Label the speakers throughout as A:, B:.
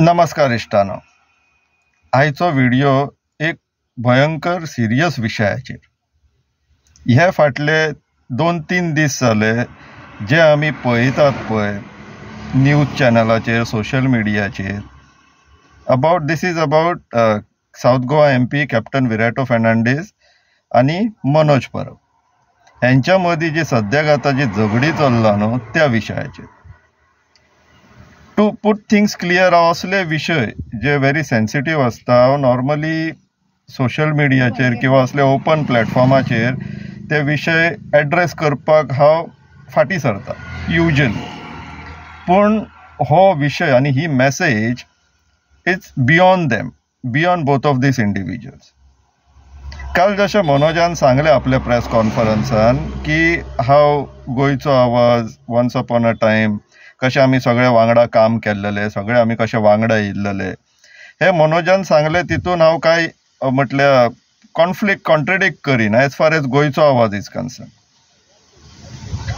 A: नमस्कार इश्टानो, आयचो व्हिडिओ एक भयंकर सिरियस विशयाचेर. हे फाटले 2-3 दीस जाले जे आमी पळयतात पळय न्यूज चॅनलाचेर, सोशल मिडियाचेर. This is about South Goa MP captain Viriato Fernandes आनी मनोज परब हेंच्या मदीं जी सद्याक आतां जी झगडी चल्ला न्हू त्या विशयाचेर. टू पुट थिंग्स क्लियर, असले विशय जे व्हेरी सेन्सिटीव आसता हांव नॉर्मली सोशल मिडियाचेर किंवा असले ओपन प्लॅटफॉर्माचेर ते विशय एड्रेस करपाक हांव फाटीं सरता युजली. पूण हो विशय आनी ही message it's beyond them, beyond both of these individuals. काल जशें मनोजान सांगलें आपल्या प्रेस कॉन्फरन्सान की हांव गोंयचो आवाज, वन्स अपॉन अ टायम कशें आमी सगळे वांगडा काम केल्लेले, सगळे आमी कशे वांगडा येयल्लेले, हे मनोजान सांगले. तितून हांव कांय म्हटल्यार कॉन्ट्रडिक्ट करिना एज फार एज गोंयचो आवाज इज कन्सर्न.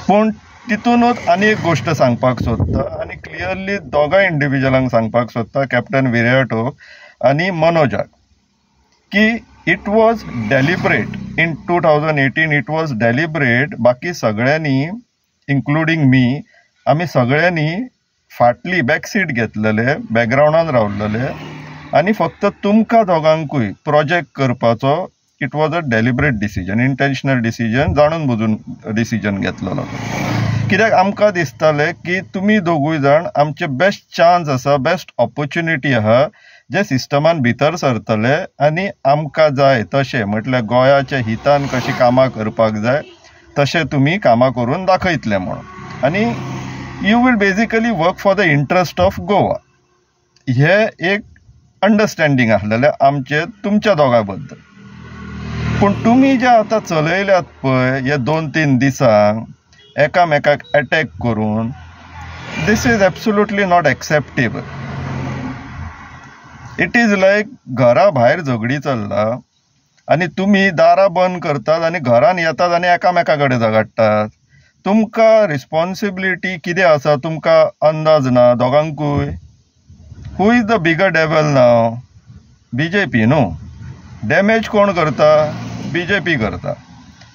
A: पूण तितूनच आनी एक गोश्ट सांगपाक सोदता आनी क्लियरली दोगांय इंडिविज्युअलांक सांगपाक सोदता, कॅप्टन विराटो आनी मनोजाक, की it was deliberate in 2018. It was deliberate. बाकी सगळ्यांनी इन्क्लुडींग मी, आमी सगळ्यांनी फाटली बॅक सीट घेतलेले, बॅकग्रावंडान रावलेले आनी फक्त तुमकां दोगांकूय प्रोजेक्ट करपाचो it was a deliberate decision, intentional decision, जाणून बुजून डिसिजन घेतलेलो. कित्याक आमकां दिसतालें की तुमी दोगूय जाण आमचे बेस्ट चान्स आसा, बेस्ट ऑपॉर्च्युनिटी आहा जे सिस्टमान भितर सरतले आनी आमकां जाय तशें म्हटल्यार गोंयाच्या हितान कशी कामां करपाक जाय तशें तुमी कामां करून दाखयतले म्हणून. आनी you will basically work for the interest of Goa. हे एक अंडरस्टँडींग आसलेलें आमचे तुमच्या दोगां बद्दल. पूण तुमी जे आतां चलयल्यात पळय हे 2-3 दिसांक एकामेकाक अटॅक करून, this is absolutely not acceptable. It is like घरा भायर झगडी चल्ला आनी तुमी दारां बंद करतात आनी घरान येतात आनी एकामेका कडेन झगडटात. तुमकां रिस्पॉन्सिबिलिटी कितें आसा तुमकां अंदाज ना दोगांकूय. Who is the bigger devil now? BJP न्हू. डॅमेज कोण करता? BJP करता.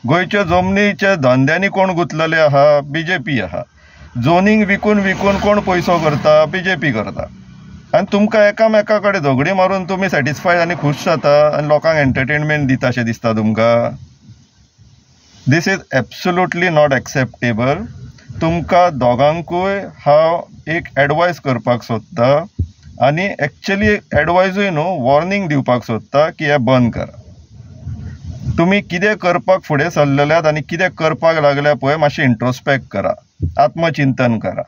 A: गोंयचे जमनीचे धंद्यांनी कोण गुंतलेले आहा? BJP आहा. झोनींग विकून विकून कोण पयसो करता? BJP करता. आनी तुमकां एकामेका कडेन झगडी मारून तुमी सॅटिस्फायड आनी खूश जाता आनी लोकांक एंटरटेनमेंट दिता अशें दिसता तुमकां? दिस इज एब्सोल्युटली नॉट एक्सेप्टेबल. तुमकां दोगांकूय हांव एक एडवायस करपाक सोदता आनी एक्चुअली एडवायजूय न्हू, वॉर्निंग दिवपाक सोदता की हें बंद करा. तुमी कितें करपाक फुडें सरलेल्यात आनी कितें करपाक लागल्या पळय मातशें इंट्रोस्पेक्ट करा, आत्मचिंतन करा.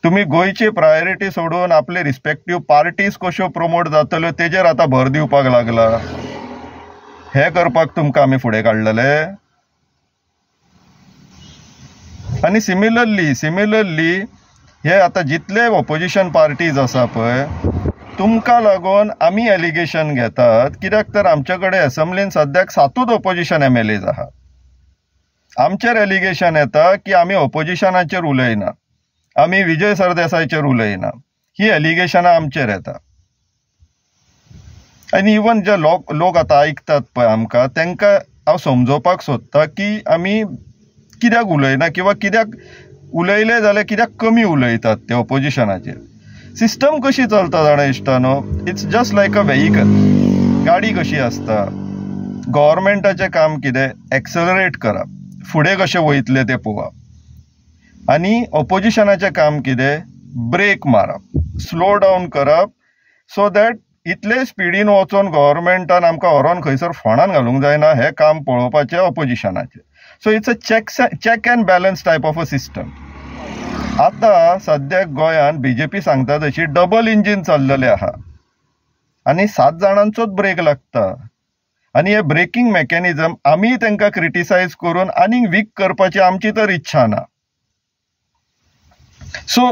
A: तुमी गोंयची प्रायोरिटी सोडून आपले रिस्पेक्टीव पार्टीज कश्यो प्रमोट जातल्यो तेजेर आतां भर दिवपाक लागला. हे करपाक तुमकां आमी फुडें काडलेले. आनी सिमिलरली हे आतां जितले ऑपोजिशन पार्टीज आसा पळय तुमकां लागून आमी एलिगेशन घेतात. कित्याक तर आमचे कडेन असेंब्लीन सद्याक 7 ऑपोजिशन MLAs आहा. आमचेर एलिगेशन येता की आमी ऑपोजिशनाचेर उलयना, आमी विजय सरदेसायचेर उलयना. ही एलिगेशनां आमचेर येता. आनी इवन जे लोक आतां आयकतात पळय आमकां, तांकां हांव समजोवपाक सोदता की आमी कित्याक उलयना किंवा कित्याक उलयले जाल्यार कित्याक कमी उलयतात ते ऑपोजिशनाचेर. सिस्टम कशी चलता जाणा इश्टानो, it's just like a vehicle. गाडी कशी आसता, गव्हर्मेंटाचें काम कितें? एक्सेलरेट करप, फुडें कशें वयतले तें पळोवप. आनी ऑपोजिशनाचें काम कितें? ब्रेक मारप, स्लो डावन करप, सो दॅट इतले स्पिडीन वचून गव्हर्मेंटान आमकां व्हरोन खंयसर फोंडान घालूंक जायना हें काम पळोवपाचें ऑपोजिशनाचें. So it's a check and balance type of a system. आतां सद्याक गोंयान BJP सांगता तशी डबल इंजीन चल्लेलें आहा आनी 7 जाणांचोच ब्रेक लागता. आनी हे ब्रेकिंग मेकॅनिझम आमी तांकां क्रिटिसायज करून आनीक वीक करपाची आमची तर इच्छा ना. सो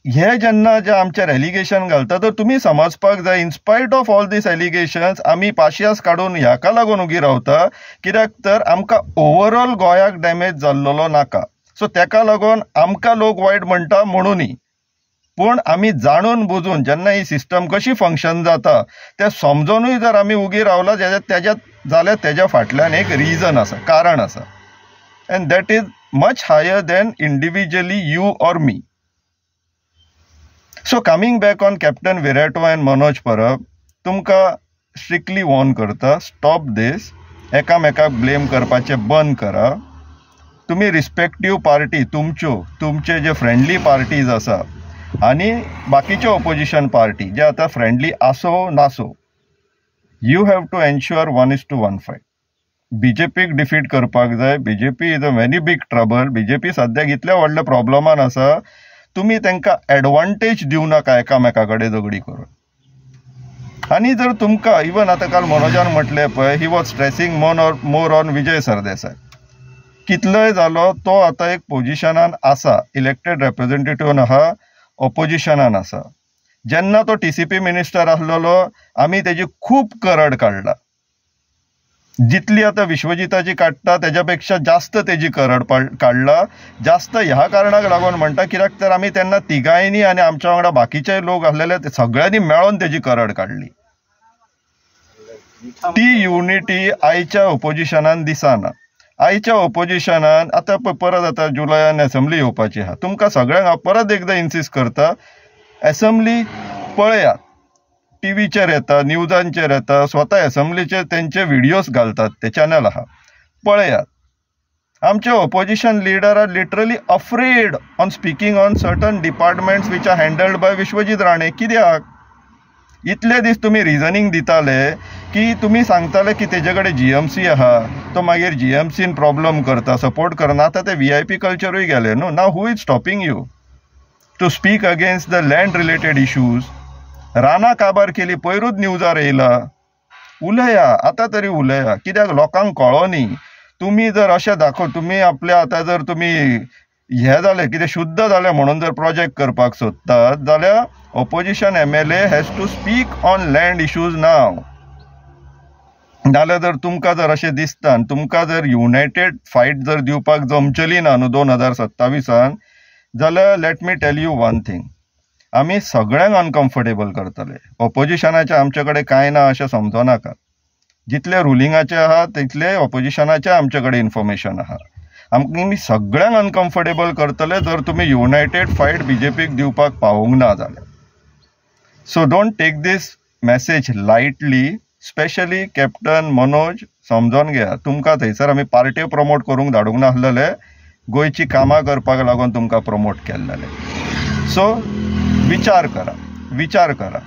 A: हे जेन्ना जे आमचेर एलिगेशन घालता तर तुमी समजपाक जाय, इनस्पायट ऑफ ऑल दीस एलिगेशन्स आमी पाशियास काडून ह्याका लागून उगी रावता कित्याक तर आमकां ओवरऑल गोंयाक डॅमेज जाल्लो नाका. सो तेका लागून आमकां लोक वायट म्हणटा म्हणूनय. पूण आमी जाणून बुजून जेन्ना ही सिस्टम कशी फंक्शन जाता तें समजूनय जर आमी उगी रावला जाल्यार तेज्या फाटल्यान एक रिजन आसा, कारण आसा, and that is much higher than individually you or me. So coming back on captain Viriato and Manoj Parab, तुमकां स्ट्रिक्टली वॉर्न करता, स्टॉप दीस. एकामेकाक ब्लेम करपाचें बंद करा. तुम्ही रिस्पेक्टीव पार्टी तुमचे जे फ्रेंडली पार्टीज आसा आनी बाकीचे ऑपोजिशन पार्टी जे आतां फ्रेंडली आसो नासो, you have to ensure 1:1 fight. बीजेपीक डिफीट करपाक जाय. BJP is a very big trouble. BJP सद्याक इतल्या व्हडल्या प्रॉब्लमान आसा, तुम्ही तांकां एडवांटेज दिवं नाका एकामेका कडेन झगडी करून. आनी जर तुमकां इवन आतां काल मनोजान म्हटलें पळय, he was स्ट्रेसींग more on Vijay Sardesai. कितलोय जालो तो आतां एक पोजिशनान आसा, इलेक्टेड रेप्रेझेंटेटिव्ह आहा, ऑपोजिशनान आसा. जेन्ना तो TCP मिनिस्टर आसलेलो आमी तेजी खूब करड काडला. जितली आतां विश्वजिताची काडटा तेज्या पेक्षा जास्त तेजी करड काडला. जास्त ह्या कारणाक लागून म्हणटा कित्याक तर आमी तेन्ना तिगांयनी आनी आमच्या वांगडा बाकीचे लोक आसलेले ते सगळ्यांनी मेळोन तेजी करड काडली. ती युनिटी आयच्या ऑपोजिशनान दिसना. आयच्या ऑपोजिशनान आतां परत आतां जुलयान असेंब्ली येवपाची आहा. तुमकां सगळ्यांक हांव परत एकदां इन्सिस्ट करता, असेंब्ली पळयात. टीव्हीचेर येता, न्यूजांचेर येता, स्वता असेंब्लीचे तेंचे व्हिडियोज घालतात, ते चॅनल आहा, पळयात. आमचे opposition leader are literally afraid on speaking on certain departments which are handled by Vishwajit Rane. कित्याक? इतले दीस तुम्ही रिजनिंग दिताले की तुम्ही सांगताले की तेजे कडेन GMC आहा, तो मागीर GMCन प्रॉब्लम करता, सपोर्ट करना. आतां ते VIP कल्चरूय गेले न्हू. Now who is stopping you to speak against the land related issues? रानां काबार केली, पयरूच न्यूजार येयला. उलया, आतां तरी उलया. कित्याक लोकांक कळोनी. तुम्ही जर अशें तुम्ही आपल्या आतां जर तुम्ही हे जाले कितें शुद्ध जाले म्हणून जर प्रोजेक्ट करपाक सोदतात जाल्यार opposition MLA has to speak on land issues now. नाल्यार जर तुमकां जर अशें दिसता तुमकां जर युनायटेड फायट जर दिवपाक जमचली ना न्हू 2027 जाल्यार let me tell you one thing, आमी सगळ्यांक अनकम्फर्टेबल करतले. ऑपोजिशनाचे आमचे कडेन कांय ना अशें समजो नाका. जितले रुलिंगाचे आहा तितले ऑपोजिशनाचे आमचे कडेन इन्फॉर्मेशन आहा. आमी सगळ्यांक अनकम्फर्टेबल करतले जर तुम्ही युनायटेड फायट BJPक दिवपाक पावूंक ना जाल्यार. So don't take this message lightly. Specially captain Manoj समजून घेया, तुमकां थंयसर आमी पार्ट्यो प्रमोट करूंक धाडूंक नासलेले, गोंयची कामां करपाक लागून तुमकां प्रमोट केल्लेले. सो विचार करा.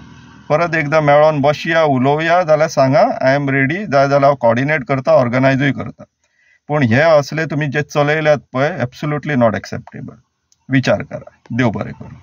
A: परत एकदां मेळोन बसया, उलोवया जाल्यार सांगा, आय एम रेडी. जाय जाल्यार हांव कॉर्डिनेट करता, ऑर्गनायजूय करता. पूण हे असले तुम्ही जे चलयल्यात पळय, एब्सोल्युटली नॉट एक्सेप्टेबल. विचार करा. देव बरें करूं.